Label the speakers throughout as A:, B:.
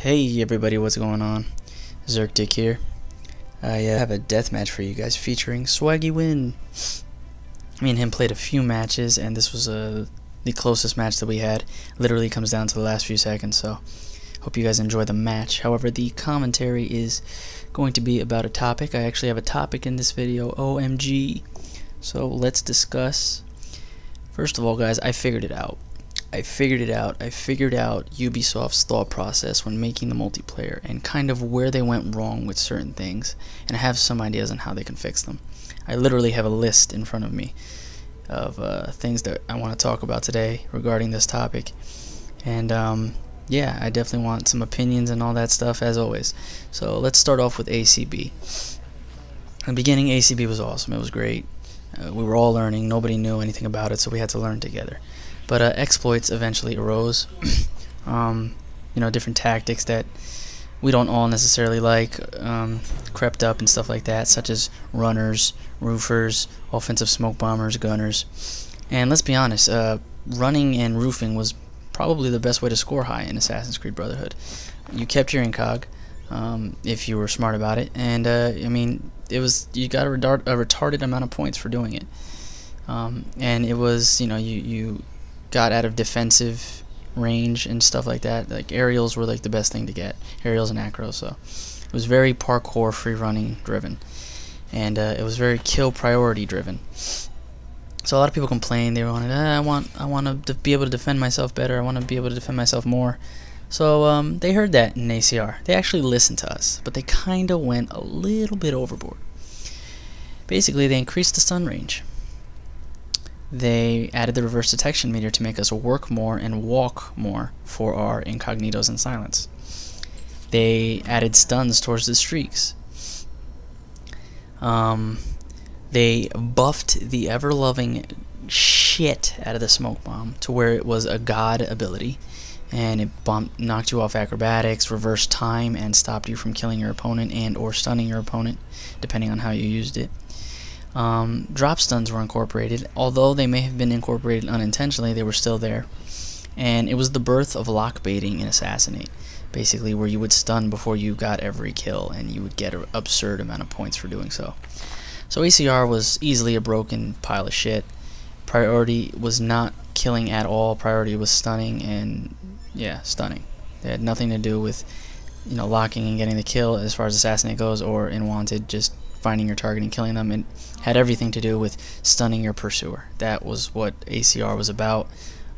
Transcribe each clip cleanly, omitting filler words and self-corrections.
A: Hey everybody, what's going on? Zerkdick here. I have a deathmatch for you guys featuring SWAGGIEWIN. Me and him played a few matches, and this was the closest match that we had. Literally comes down to the last few seconds, so hope you guys enjoy the match. However, the commentary is going to be about a topic. I actually have a topic in this video, OMG. So let's discuss. First of all, guys, I figured it out. I figured out Ubisoft's thought process when making the multiplayer and kind of where they went wrong with certain things, and I have some ideas on how they can fix them. I literally have a list in front of me of things that I want to talk about today regarding this topic, and yeah, I definitely want some opinions and all that stuff as always. So let's start off with ACB. In the beginning, ACB was awesome. It was great. We were all learning. Nobody knew anything about it, so we had to learn together. But exploits eventually arose. Different tactics that we don't all necessarily like crept up and stuff like that, such as runners, roofers, offensive smoke bombers, gunners. And let's be honest, running and roofing was probably the best way to score high in Assassin's Creed Brotherhood. You kept your incog if you were smart about it, and I mean, you got a retarded amount of points for doing it. And it was, you got out of defensive range and stuff like that. Like aerials were like the best thing to get, aerials and acros. So it was very parkour, free running driven, and it was very kill priority driven. So a lot of people complained. They wanted, I want to be able to defend myself better. I want to be able to defend myself more. So they heard that in ACR. They actually listened to us, but they kind of went a little bit overboard. Basically, they increased the stun range. They added the reverse detection meter to make us work more and walk more for our incognitos and silence. They added stuns towards the streaks. They buffed the ever-loving shit out of the smoke bomb to where it was a god ability, and it knocked you off acrobatics, reversed time, and stopped you from killing your opponent and or stunning your opponent, depending on how you used it. Drop stuns were incorporated. Although they may have been incorporated unintentionally, they were still there. And it was the birth of lock baiting in Assassinate, basically, where you would stun before you got every kill, and you would get an absurd amount of points for doing so. So ACR was easily a broken pile of shit. Priority was not killing at all. Priority was stunning, and yeah, stunning. They had nothing to do with, locking and getting the kill as far as Assassinate goes, or in Wanted, just finding your target and killing them. It had everything to do with stunning your pursuer. That was what ACR was about,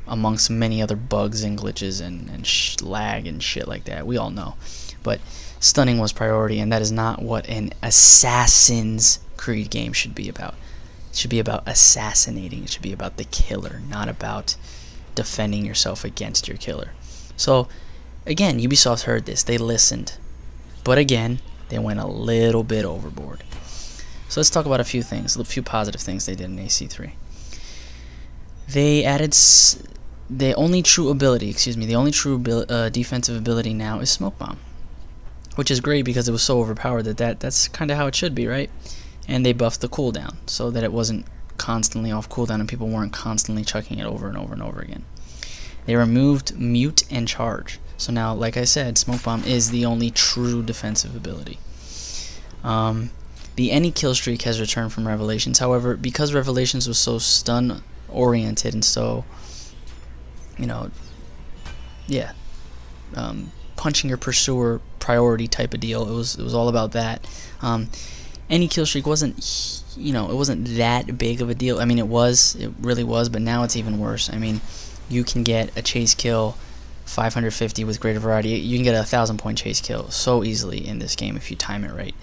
A: amongst many other bugs and glitches and lag and shit like that. We all know. But stunning was priority, and that is not what an Assassin's Creed game should be about. It should be about assassinating. It should be about the killer, not about defending yourself against your killer. So, again, Ubisoft heard this. They listened. But again, they went a little bit overboard. So let's talk about a few things, a few positive things they did in AC3. They added the only true defensive ability now is Smoke Bomb, which is great because it was so overpowered that's kind of how it should be, right? And they buffed the cooldown so that it wasn't constantly off cooldown and people weren't constantly chucking it over and over and over again. They removed Mute and Charge. So now, like I said, Smoke Bomb is the only true defensive ability. The any kill streak has returned from Revelations. However, because Revelations was so stun oriented and so, punching your pursuer priority type of deal, it was all about that. Any kill streak wasn't, it wasn't that big of a deal. I mean, it really was, but now it's even worse. I mean, you can get a chase kill 550 with greater variety. You can get a 1,000-point chase kill so easily in this game if you time it right,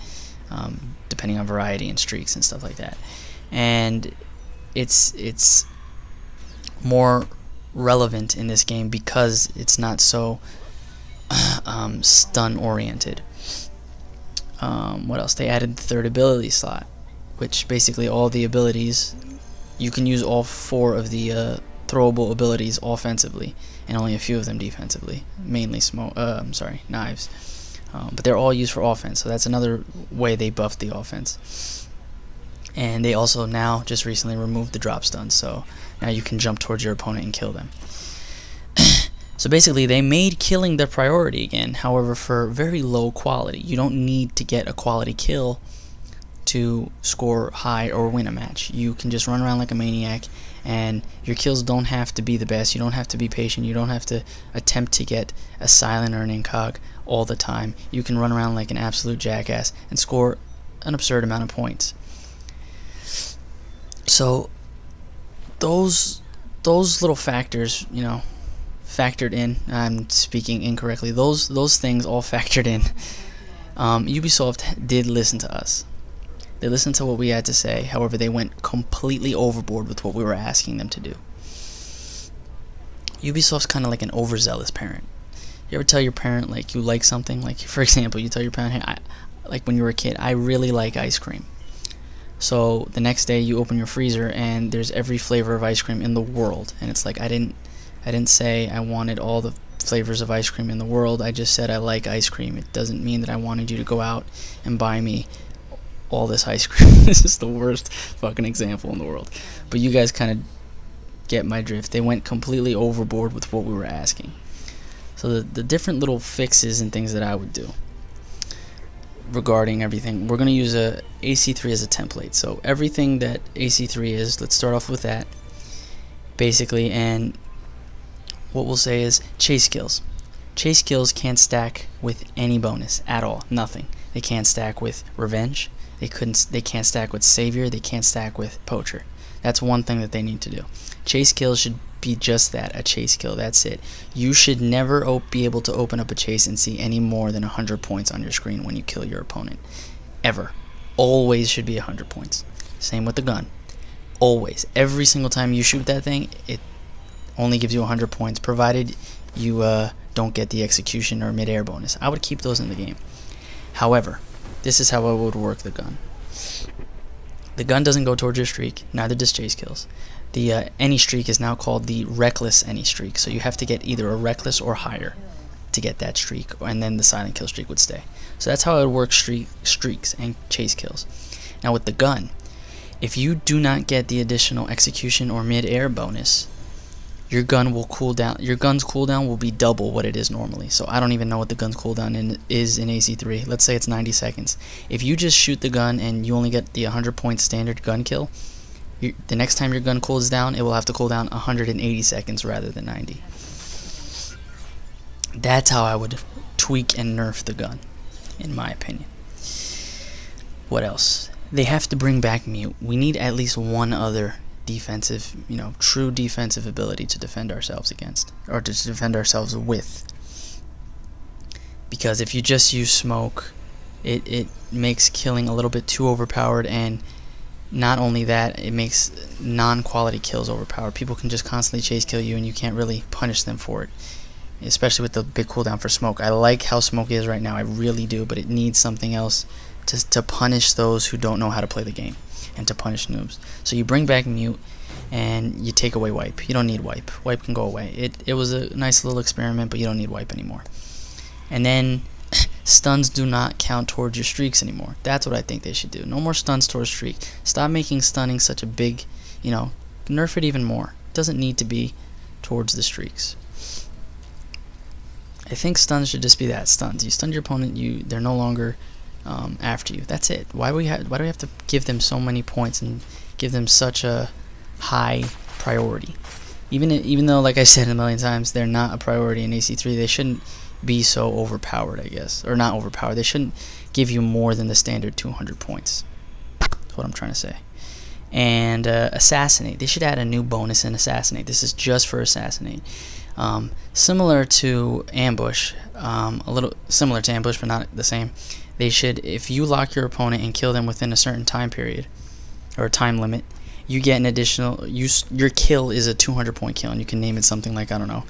A: depending on variety and streaks and stuff like that. And it's more relevant in this game because it's not so stun oriented. What else? They added the third ability slot, which basically all the abilities, you can use all 4 of the throwable abilities offensively, and only a few of them defensively, mainly knives. But they're all used for offense, so that's another way they buffed the offense. And they also now just recently removed the drop stun, so now you can jump towards your opponent and kill them. So basically, they made killing the priority again, however, for very low quality. You don't need to get a quality kill to score high or win a match. You can just run around like a maniac, and your kills don't have to be the best. You don't have to be patient. You don't have to attempt to get a silent or an incog all the time. You can run around like an absolute jackass and score an absurd amount of points. So those little factors, you know, factored in. I'm speaking incorrectly. Those things all factored in. Ubisoft did listen to us. They listened to what we had to say. However, they went completely overboard with what we were asking them to do. Ubisoft's kind of like an overzealous parent. You ever tell your parent like you like something? Like, for example, you tell your parent, hey, like when you were a kid, I really like ice cream. So the next day you open your freezer and there's every flavor of ice cream in the world, and it's like I didn't say I wanted all the flavors of ice cream in the world. I just said I like ice cream. It doesn't mean that I wanted you to go out and buy me all this ice cream. This is the worst fucking example in the world, but you guys kind of get my drift. They went completely overboard with what we were asking. So the different little fixes and things that I would do regarding everything, we're going to use a AC3 as a template. So everything that AC3 is, let's start off with that basically, and what we'll say is chase skills. Chase skills can't stack with any bonus at all. Nothing. They can't stack with revenge. They can't stack with savior. They can't stack with poacher. That's one thing that they need to do. Chase kills should be just that, a chase kill. That's it. You should never be able to open up a chase and see any more than 100 points on your screen when you kill your opponent. Ever. Always should be 100 points. Same with the gun. Always. Every single time you shoot that thing, it only gives you 100 points, provided you don't get the execution or mid-air bonus. I would keep those in the game. However, this is how I would work the gun. The gun doesn't go towards your streak, neither does chase kills. The any streak is now called the reckless any streak, so you have to get either a reckless or higher to get that streak, and then the silent kill streak would stay. So that's how I would work streaks and chase kills. Now with the gun, if you do not get the additional execution or mid-air bonus, your gun will cool down. Your gun's cooldown will be double what it is normally. So I don't even know what the gun's cooldown is in AC3. Let's say it's 90 seconds. If you just shoot the gun and you only get the 100 point standard gun kill, the next time your gun cools down, it will have to cool down 180 seconds rather than 90. That's how I would tweak and nerf the gun, in my opinion. What else? They have to bring back mute. We need at least one other defensive, true defensive ability to defend ourselves against, or to defend ourselves with. Because if you just use smoke, it makes killing a little bit too overpowered, and not only that, it makes non-quality kills overpowered. People can just constantly chase kill you and you can't really punish them for it, especially with the big cooldown for smoke. I like how smoke is right now, I really do, but it needs something else to punish those who don't know how to play the game, and to punish noobs. So you bring back mute and you take away wipe. You don't need wipe. Wipe can go away. It was a nice little experiment, but you don't need wipe anymore. And then stuns do not count towards your streaks anymore. That's what I think they should do. No more stuns towards streak. Stop making stunning such a big, nerf it even more. It doesn't need to be towards the streaks. I think stuns should just be that, stuns. You stun your opponent, they're no longer after you. That's it. Why do we have to give them so many points and give them such a high priority? Even though, like I said a million times, they're not a priority in AC3, they shouldn't be so overpowered, I guess. Or not overpowered. They shouldn't give you more than the standard 200 points. That's what I'm trying to say. And assassinate. They should add a new bonus in assassinate. This is just for assassinate. Similar to ambush, a little similar to ambush, but not the same. They should, if you lock your opponent and kill them within a certain time period or time limit, you get an additional. Your kill is a 200 point kill, and you can name it something like, I don't know,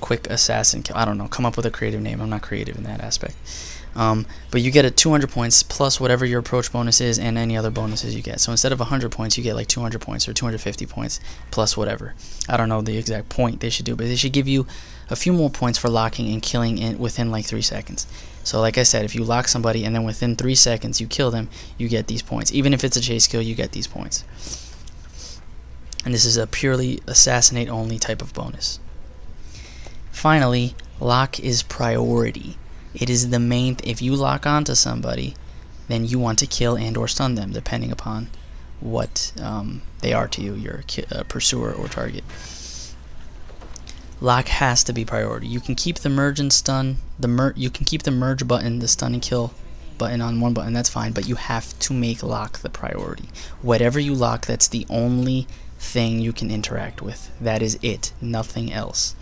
A: quick assassin kill. I don't know. Come up with a creative name. I'm not creative in that aspect. But you get a 200 points plus whatever your approach bonus is and any other bonuses you get. So instead of 100 points, you get like 200 points or 250 points plus whatever. I don't know the exact point they should do, but they should give you a few more points for locking and killing it within like 3 seconds. So like I said, if you lock somebody and then within 3 seconds you kill them, you get these points. Even if it's a chase kill, you get these points. And this is a purely assassinate only type of bonus. Finally, lock is priority. It is the main if you lock onto somebody, then you want to kill and or stun them, depending upon what they are to you, your pursuer or target. Lock has to be priority. You can keep the merge and stun, you can keep the merge button, the stun and kill button on one button, that's fine, but you have to make lock the priority. Whatever you lock, that's the only thing you can interact with. That is it, nothing else.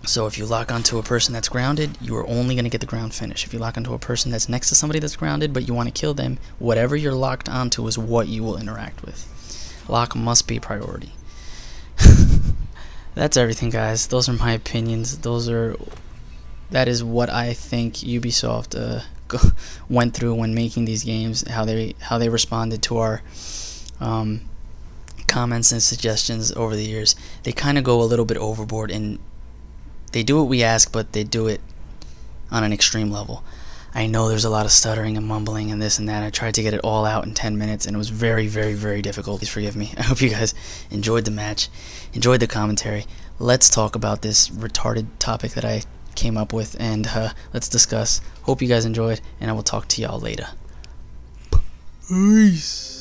A: So if you lock onto a person that's grounded, you are only going to get the ground finish. If you lock onto a person that's next to somebody that's grounded, but you want to kill them, whatever you're locked onto is what you will interact with. Lock must be priority. That's everything, guys. Those are my opinions. That is what I think Ubisoft went through when making these games. How they responded to our comments and suggestions over the years. They kind of go a little bit overboard, and they do what we ask, but they do it on an extreme level. I know there's a lot of stuttering and mumbling and this and that. I tried to get it all out in 10 minutes, and it was very, very, very difficult. Please forgive me. I hope you guys enjoyed the match, enjoyed the commentary. Let's talk about this retarded topic that I came up with, and let's discuss. Hope you guys enjoyed, and I will talk to y'all later. Peace.